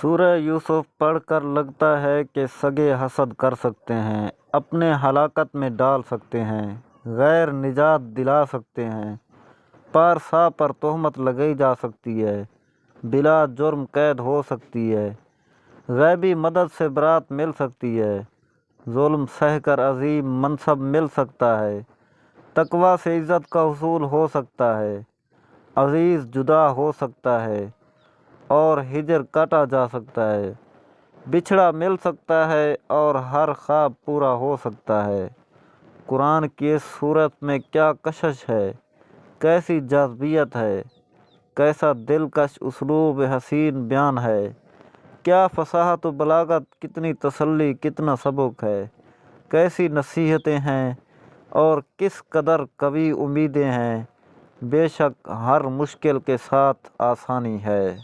سورہ یوسف پڑھ کر لگتا ہے کہ سگے حسد کر سکتے ہیں، اپنے ہلاکت میں ڈال سکتے ہیں، غیر نجات دلا سکتے ہیں، پارسا پر تہمت لگائی جا سکتی ہے، بلا جرم قید ہو سکتی ہے، غیبی مدد سے برات مل سکتی ہے، ظلم سہ کر عظیم منصب مل سکتا ہے، تقوی سے عزت کا حصول ہو سکتا ہے، عزیز جدا ہو سکتا ہے اور ہجر کاٹا جا سکتا ہے، بچھڑا مل سکتا ہے اور ہر خواب پورا ہو سکتا ہے۔ قرآن کی اس صورت میں کیا کشش ہے، کیسی جاذبیت ہے، کیسا دلکش اسلوب حسین بیان ہے، کیا فصاحت و بلاغت، کتنی تسلی، کتنا سبک ہے، کیسی نصیحتیں ہیں اور کس قدر قوی امیدیں ہیں۔ بے شک ہر مشکل کے ساتھ آسانی ہے۔